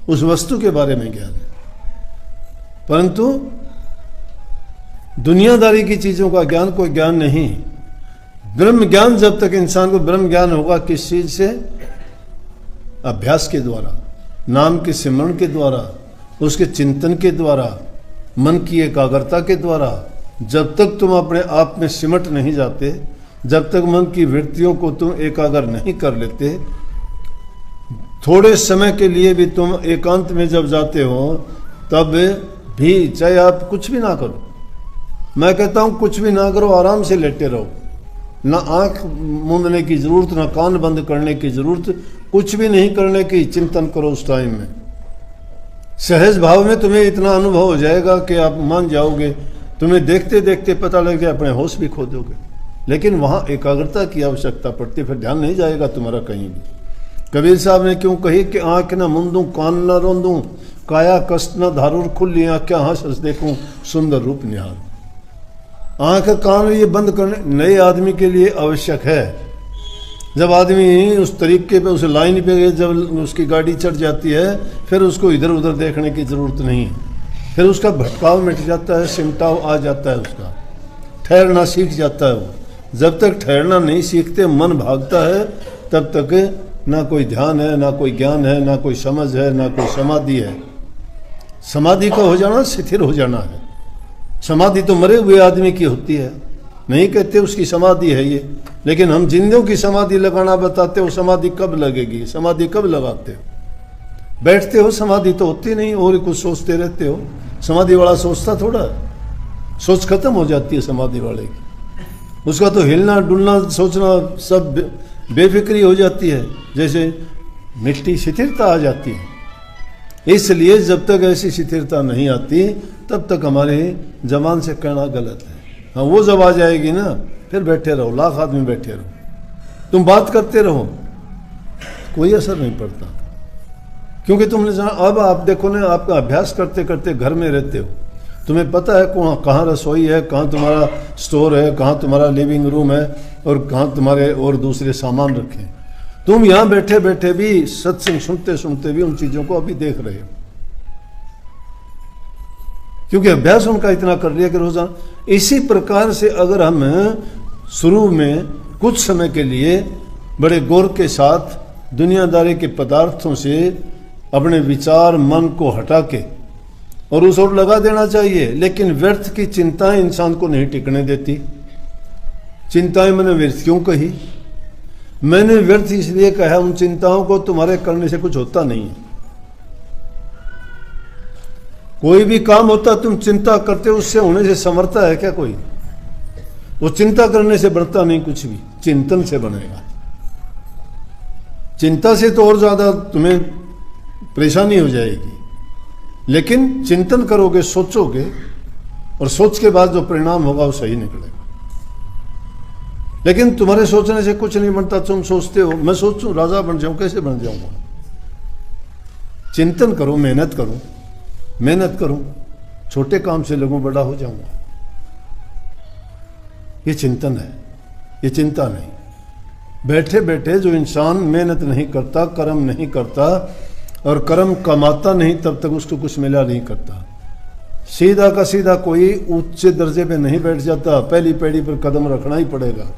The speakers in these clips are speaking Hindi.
उस वस्तु के बारे में ज्ञान है। परंतु दुनियादारी की चीजों का ज्ञान कोई ज्ञान नहीं। ब्रह्म ज्ञान जब तक इंसान को ब्रह्म ज्ञान होगा किस चीज से? अभ्यास के द्वारा, नाम के सिमरण के द्वारा, उसके चिंतन के द्वारा, मन की एकाग्रता के द्वारा। जब तक तुम अपने आप में सिमट नहीं जाते, जब तक मन की वृत्तियों को तुम एकाग्र नहीं कर लेते, थोड़े समय के लिए भी तुम एकांत में जब जाते हो तब भी, चाहे आप कुछ भी ना करो, मैं कहता हूं कुछ भी ना करो, आराम से लेटे रहो, ना आंख मूंदने की जरूरत, ना कान बंद करने की जरूरत, कुछ भी नहीं करने की, चिंतन करो उस टाइम में। सहज भाव में तुम्हें इतना अनुभव हो जाएगा कि आप मान जाओगे, तुम्हें देखते देखते पता लग जाए, अपने होश भी खो दोगे। लेकिन वहां एकाग्रता की आवश्यकता पड़ती, फिर ध्यान नहीं जाएगा तुम्हारा कहीं भी। कबीर साहब ने क्यों कही कि आंख न मूंदूं, कान न रोंदूं, काया कष्ट न धारुर, खुली आंख हंस हंस देखूं, सुंदर रूप निहार। आंख कान ये बंद करने नए आदमी के लिए आवश्यक है। जब आदमी उस तरीके पे, उस लाइन पे जब उसकी गाड़ी चढ़ जाती है, फिर उसको इधर उधर देखने की जरूरत नहीं है, फिर उसका भटकाव मिट जाता है, सिमटाव आ जाता है, उसका ठहरना सीख जाता है वो। जब तक ठहरना नहीं सीखते, मन भागता है, तब तक ना कोई ध्यान है, ना कोई ज्ञान है, ना कोई समझ है, ना कोई समाधि है। समाधि का हो जाना स्थिर हो जाना है। समाधि तो मरे हुए आदमी की होती है, नहीं कहते उसकी समाधि है ये, लेकिन हम जिंदों की समाधि लगाना बताते हो। समाधि कब लगेगी? समाधि कब लगाते हो? बैठते हो, समाधि तो होती नहीं, और कुछ सोचते रहते हो। समाधि वाला सोचता थोड़ा, सोच खत्म हो जाती है समाधि वाले की। उसका तो हिलना डुलना सोचना सब बेफिक्री हो जाती है, जैसे मिट्टी शिथिलता आ जाती है। इसलिए जब तक ऐसी शिथिलता नहीं आती, तब तक हमारे जबान से कहना गलत है। हाँ, वो जब आ जाएगी ना, फिर बैठे रहो, लाख आदमी बैठे रहो, तुम बात करते रहो, कोई असर नहीं पड़ता। क्योंकि तुमने जाना, अब आप देखो ना, आपका अभ्यास करते करते घर में रहते हो, तुम्हें पता है कहाँ रसोई है, कहाँ तुम्हारा स्टोर है, कहाँ तुम्हारा लिविंग रूम है, और कहाँ तुम्हारे और दूसरे सामान रखे। तुम यहाँ बैठे बैठे भी, सत्संग सुनते सुनते भी उन चीजों को अभी देख रहे हो, क्योंकि अभ्यास उनका इतना कर लिया कि रोजाना। इसी प्रकार से अगर हम शुरू में कुछ समय के लिए बड़े गौर के साथ दुनियादारी के पदार्थों से अपने विचार मन को हटा के और उस ओर लगा देना चाहिए। लेकिन व्यर्थ की चिंताएं इंसान को नहीं टिकने देती। चिंताएं मैंने व्यर्थ क्यों कही? मैंने व्यर्थ इसलिए कहा, उन चिंताओं को तुम्हारे करने से कुछ होता नहीं है। कोई भी काम होता तुम चिंता करते हो, उससे होने से समर्था है क्या कोई? वो चिंता करने से बढ़ता नहीं कुछ भी, चिंतन से बनेगा। चिंता से तो और ज्यादा तुम्हें परेशानी हो जाएगी, लेकिन चिंतन करोगे, सोचोगे, और सोच के बाद जो परिणाम होगा वो सही निकलेगा। लेकिन तुम्हारे सोचने से कुछ नहीं बनता। तुम सोचते हो मैं सोचूं राजा बन जाऊं, कैसे बन जाऊंगा? चिंतन करो, मेहनत करो, मेहनत करूं, छोटे काम से लगूं, बड़ा हो जाऊंगा। ये चिंतन है, ये चिंता नहीं। बैठे बैठे जो इंसान मेहनत नहीं करता, कर्म नहीं करता और कर्म कमाता नहीं, तब तक उसको कुछ मिला नहीं करता। सीधा का सीधा कोई उच्च दर्जे पे नहीं बैठ जाता, पहली पीढ़ी पर कदम रखना ही पड़ेगा।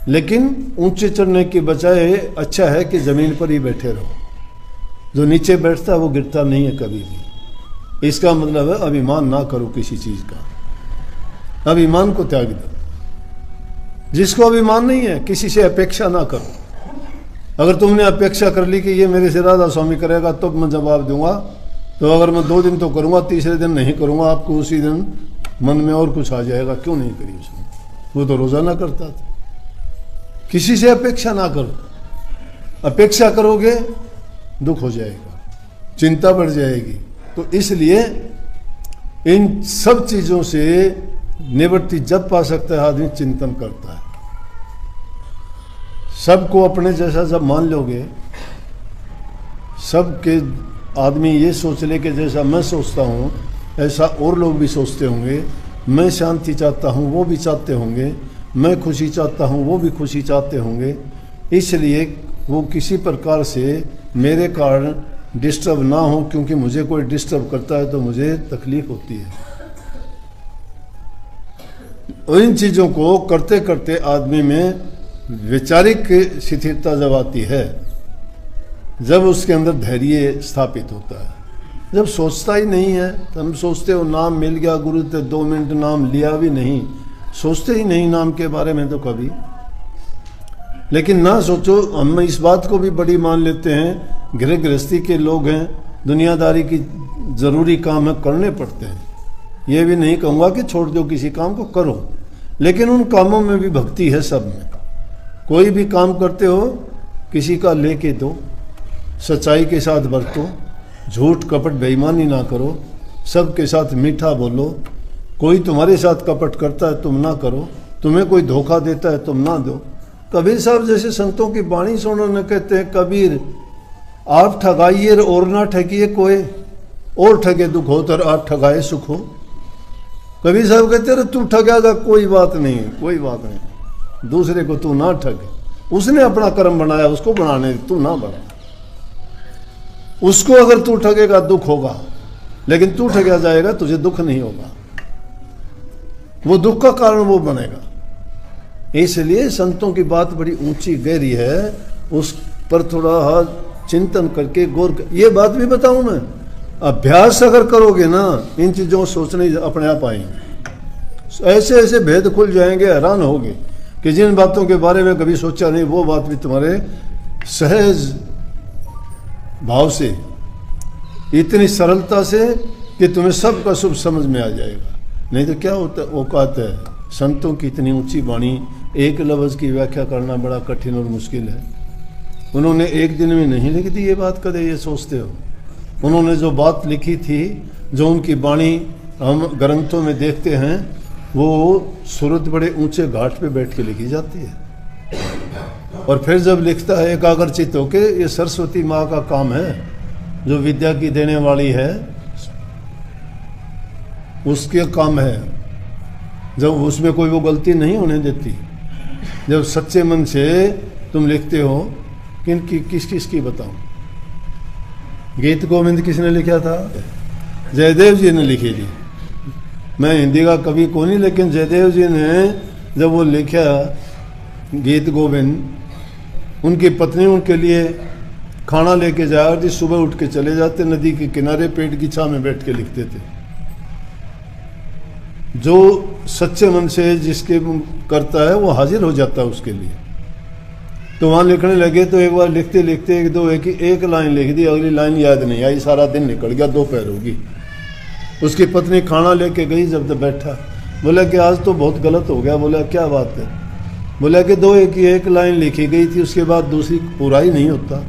लेकिन ऊंचे चढ़ने की बजाय अच्छा है कि जमीन पर ही बैठे रहो। जो नीचे बैठता है वो गिरता नहीं है कभी भी। इसका मतलब है अभिमान ना करो किसी चीज का, अभिमान को त्याग दो। जिसको अभिमान नहीं है, किसी से अपेक्षा ना करो। अगर तुमने अपेक्षा कर ली कि ये मेरे से राधा स्वामी करेगा तो मैं जवाब दूंगा, तो अगर मैं 2 दिन तो करूंगा, तीसरे दिन नहीं करूंगा, आपको उसी दिन मन में और कुछ आ जाएगा, क्यों नहीं करी उसने, वो तो रोजाना करता था। किसी से अपेक्षा ना करो। अपेक्षा करोगे दुख हो जाएगा, चिंता बढ़ जाएगी। तो इसलिए इन सब चीजों से निवृत्ति जब पा सकता है आदमी, चिंतन करता है। सबको अपने जैसा जब मान लोगे, सबके आदमी ये सोच ले कि जैसा मैं सोचता हूँ ऐसा और लोग भी सोचते होंगे, मैं शांति चाहता हूँ वो भी चाहते होंगे, मैं खुशी चाहता हूँ वो भी खुशी चाहते होंगे, इसलिए वो किसी प्रकार से मेरे कारण डिस्टर्ब ना हो, क्योंकि मुझे कोई डिस्टर्ब करता है तो मुझे तकलीफ होती है। और इन चीज़ों को करते करते आदमी में वैचारिक शिथिलता जब आती है, जब उसके अंदर धैर्य स्थापित होता है, जब सोचता ही नहीं है। तो हम सोचते हो नाम मिल गया गुरु तो 2 मिनट नाम लिया भी नहीं, सोचते ही नहीं नाम के बारे में तो कभी। लेकिन ना सोचो, हम इस बात को भी बड़ी मान लेते हैं, गृह गृहस्थी के लोग हैं, दुनियादारी की ज़रूरी काम है, करने पड़ते हैं। ये भी नहीं कहूँगा कि छोड़ दो, किसी काम को करो, लेकिन उन कामों में भी भक्ति है सब में। कोई भी काम करते हो किसी का लेके दो, सच्चाई के साथ बरतो, झूठ कपट बेईमानी ना करो, सबके साथ मीठा बोलो। कोई तुम्हारे साथ कपट करता है तुम ना करो, तुम्हें कोई धोखा देता है तुम ना दो। कबीर साहब जैसे संतों की वाणी से उन्होंने कहते हैं, कबीर आप ठगाइए और ना ठगिए कोई, और ठगे दुख हो तर आप ठगाए सुख हो। कबीर साहब कहते हैं तू ठगेगा कोई बात नहीं, कोई बात नहीं, दूसरे को तू ना ठग, उसने अपना कर्म बनाया, उसको बनाने तू ना बना। उसको अगर तू ठगेगा दुख होगा, लेकिन तू ठगा जाएगा तुझे दुख नहीं होगा, वो दुख का कारण वो बनेगा। इसलिए संतों की बात बड़ी ऊंची गहरी है, उस पर थोड़ा चिंतन करके गौर। ये बात भी बताऊं मैं, अभ्यास अगर करोगे ना, इन चीज़ों को सोचने अपने आप आएंगे, ऐसे ऐसे भेद खुल जाएंगे, हैरान होगे कि जिन बातों के बारे में कभी सोचा नहीं, वो बात भी तुम्हारे सहज भाव से, इतनी सरलता से कि तुम्हें सबका शुभ समझ में आ जाएगा। नहीं तो क्या होता, औकात है संतों की इतनी ऊंची वाणी, एक लफ्ज़ की व्याख्या करना बड़ा कठिन और मुश्किल है। उन्होंने एक दिन में नहीं लिख दी ये बात, कदे ये सोचते हो? उन्होंने जो बात लिखी थी, जो उनकी वाणी हम ग्रंथों में देखते हैं, वो सूरत बड़े ऊंचे घाट पे बैठ के लिखी जाती है। और फिर जब लिखता है एकाग्रचित होके, ये सरस्वती माँ का काम है, जो विद्या की देने वाली है, उसके काम है। जब उसमें कोई वो गलती नहीं होने देती, जब सच्चे मन से तुम लिखते हो, किस किस की बताऊं? गीत गोविंद किसने लिखा था? जयदेव जी ने लिखी थी। मैं हिंदी का कवि को नहीं, लेकिन जयदेव जी ने जब वो लिखा गीत गोविंद, उनकी पत्नी उनके लिए खाना लेके जाया थी, सुबह उठ के चले जाते नदी के किनारे, पेड़ की छांव में बैठ के लिखते थे। जो सच्चे मन से जिसके करता है वो हाजिर हो जाता है उसके लिए। तो वहाँ लिखने लगे तो एक बार लिखते लिखते एक लाइन लिख दी, अगली लाइन याद नहीं आई, सारा दिन निकल गया, दोपहर होगी। उसकी पत्नी खाना लेके गई, जब तक बैठा बोला कि आज तो बहुत गलत हो गया। बोला क्या बात है? बोला कि एक लाइन लिखी गई थी, उसके बाद दूसरी पूरा ही नहीं होता।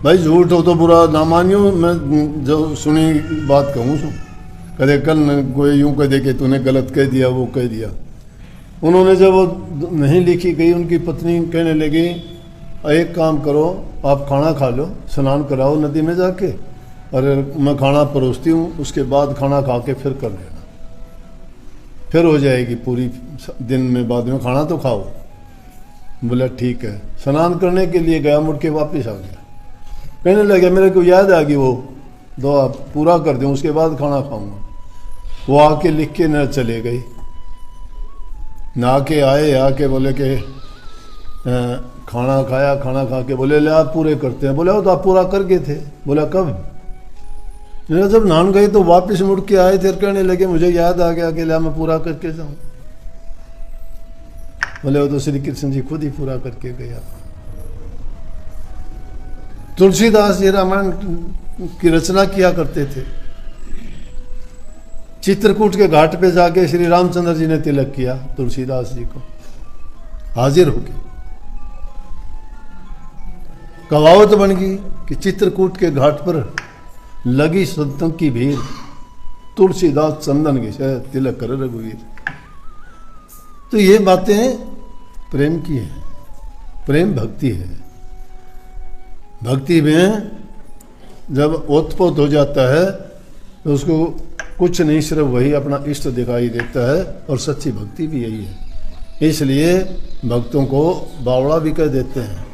भाई झूठ हो तो बुरा ना मानियो, मैं जो सुनी बात कहूँ, कदे कल कोई यूं कह दे कि तूने गलत कह दिया, वो कह दिया। उन्होंने जब वो नहीं लिखी गई, उनकी पत्नी कहने लगी एक काम करो, आप खाना खा लो, स्नान कराओ नदी में जाके, और मैं खाना परोसती हूँ, उसके बाद खाना खा के फिर कर लेना, फिर हो जाएगी पूरी दिन में, बाद में खाना तो खाओ। बोला ठीक है। स्नान करने के लिए गया, मुड़ के वापस आ गया, कहने लगे मेरे को याद आ गई, वो दो आप पूरा कर दूँ, उसके बाद खाना खाऊंगा। वो आके लिख के न चले गई, ना के आए, आके बोले कि खाना खाया, खाना खा के बोले ले आप पूरे करते हैं। बोले वो तो आप पूरा कर गए थे। बोला कब? जब नहान गए तो वापस मुड़ के आए थे, कहने लगे मुझे याद आ गया कि ला मैं पूरा करके जाऊं। बोले वो तो श्री कृष्ण जी खुद ही पूरा करके गया। तुलसीदास जी रामायण की रचना किया करते थे। चित्रकूट के घाट पे जाके श्री रामचंद्र जी ने तिलक किया तुलसीदास जी को, हाजिर हो गए। कहावत बन गई कि चित्रकूट के घाट पर लगी संतों की भीड़, तुलसीदास चंदन के तिलक कर रघुवीर। तो ये बातें प्रेम की है, प्रेम भक्ति है। भक्ति में जब ओतपोत हो जाता है तो उसको कुछ नहीं, सिर्फ वही अपना इष्ट दिखाई देता है, और सच्ची भक्ति भी यही है। इसलिए भक्तों को बावड़ा भी कह देते हैं।